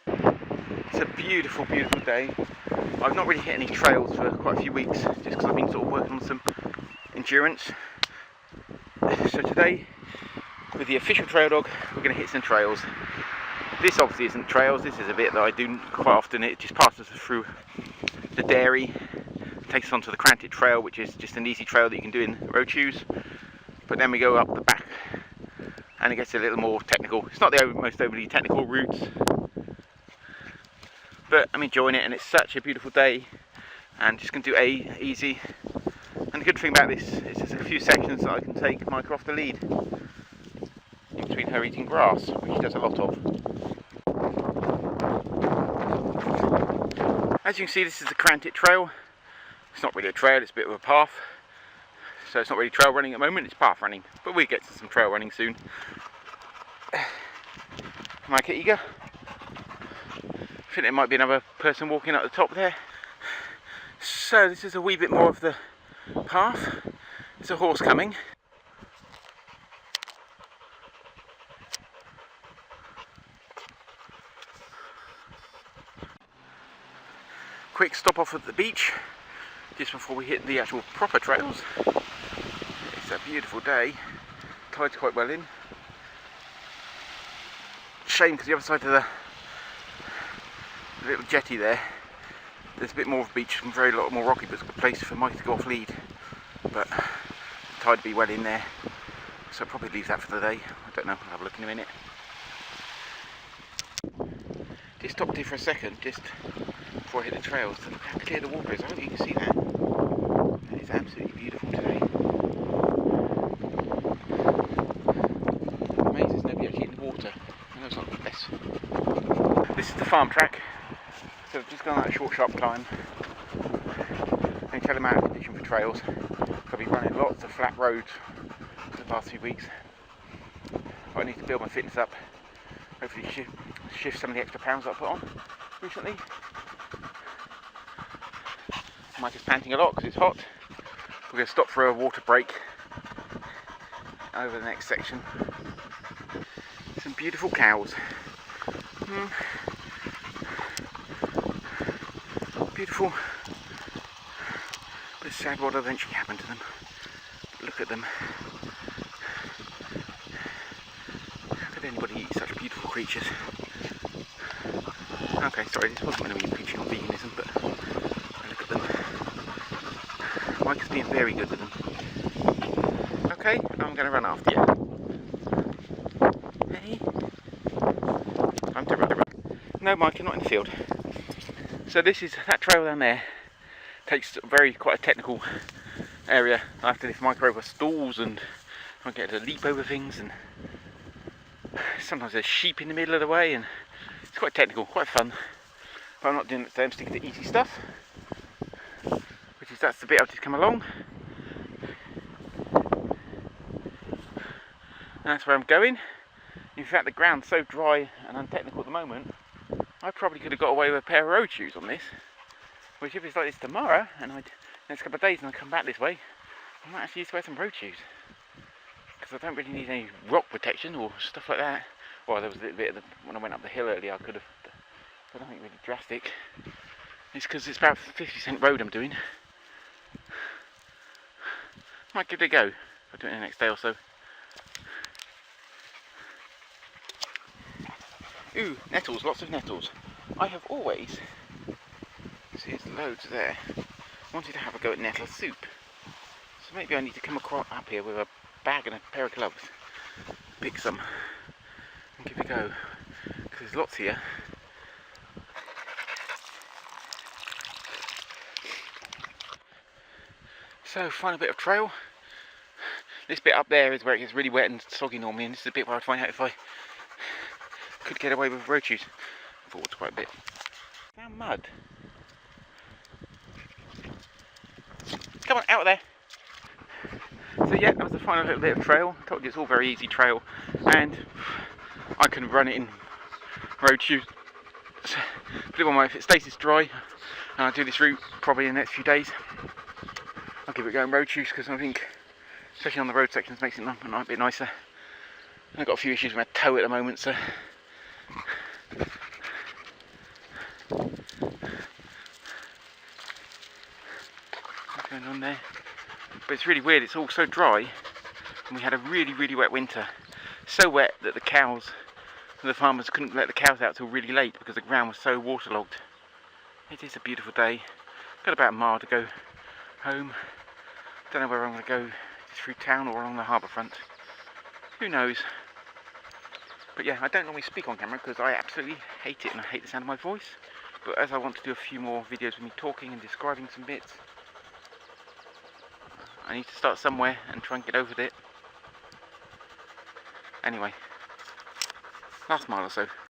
It's a beautiful, beautiful day. I've not really hit any trails for quite a few weeks, just because I've been sort of working on some endurance. So today, with the official trail dog, we're going to hit some trails. This obviously isn't trails, this is a bit that I do quite often. It just passes through the dairy, takes us onto the Crantit Trail, which is just an easy trail that you can do in road shoes. But then we go up the back and it gets a little more technical. It's not the most overly technical routes, but I'm enjoying it, and it's such a beautiful day, and just going to do easy. And the good thing about this is there's a few sections that I can take Micah off the lead in between her eating grass, which she does a lot of. As you can see, this is the Crantit Trail. It's not really a trail, it's a bit of a path. So it's not really trail running at the moment, it's path running. But we'll get to some trail running soon. Micah eager? I think there might be another person walking up the top there. So this is a wee bit more of the path. There's a horse coming. Quick stop off at the beach just before we hit the actual proper trails. It's a beautiful day. Tide's quite well in. Shame because the other side of the little jetty there's a bit more of a beach and very lot more rocky, but it's a good place for Mike to go off lead. But the tide will be well in there, so I'll probably leave that for the day. I don't know, I'll have a look in a minute. Just stopped here for a second, just before I hit the trails, to look how clear the water is. I hope you can see that. It is absolutely beautiful today. Amazing there's nobody actually in the water. I know it's not the best. This is the farm track. So I've just gone on that short sharp climb. And tell them out of condition for trails. I've been running lots of flat roads for the past few weeks. But I need to build my fitness up. Hopefully shift some of the extra pounds that I put on recently. Mike is panting a lot because it's hot. We're going to stop for a water break over the next section. Some beautiful cows. Beautiful, but it's sad what eventually happened to them. But look at them. How could anybody eat such beautiful creatures? Okay, sorry, this wasn't going to be preaching on veganism, but look at them. Mike is being very good with them. Okay, I'm going to run after you. Hey. Time to run. No, Mike, you're not in the field. So this is that trail down there. Takes quite a technical area. I have to lift Micah over stalls and I get to leap over things, and sometimes there's sheep in the middle of the way, and it's quite technical, quite fun. But I'm not doing it today, I'm sticking to easy stuff. That's the bit I've just come along. And that's where I'm going. In fact, the ground's so dry and untechnical at the moment, I probably could have got away with a pair of road shoes on this. Which if it's like this tomorrow, and next couple of days and I come back this way, I might actually use to wear some road shoes. Because I don't really need any rock protection or stuff like that. Well, there was a little bit when I went up the hill earlier, I could have, but nothing really drastic. It's because it's about 50% road I'm doing. Might give it a go. I'll do it in the next day or so. Ooh, nettles, lots of nettles. I have always, see there's loads there, wanted to have a go at nettle soup. So maybe I need to come across up here with a bag and a pair of gloves, pick some and give it a go, because there's lots here. So, final bit of trail. This bit up there is where it gets really wet and soggy normally, and this is the bit where I'd find out if I could get away with road shoes. I thought it was quite a bit. Found mud. Come on, out of there. So yeah, that was the final little bit of trail. I told you it's all very easy trail, and I can run it in road shoes. So, put it on my, if it stays this dry, and I do this route probably in the next few days, I'll give it a go in road shoes, because I think, especially on the road sections, makes it a bit nicer. I've got a few issues with my toe at the moment, so what's going on there? But it's really weird, it's all so dry, and we had a really wet winter. So wet that the cows, the farmers couldn't let the cows out till really late because the ground was so waterlogged. It is a beautiful day. Got about a mile to go home. Don't know where I'm going to go, through town or along the harbour front. Who knows? But yeah, I don't normally speak on camera because I absolutely hate it and I hate the sound of my voice. But as I want to do a few more videos with me talking and describing some bits, I need to start somewhere and try and get over it. Anyway, last mile or so.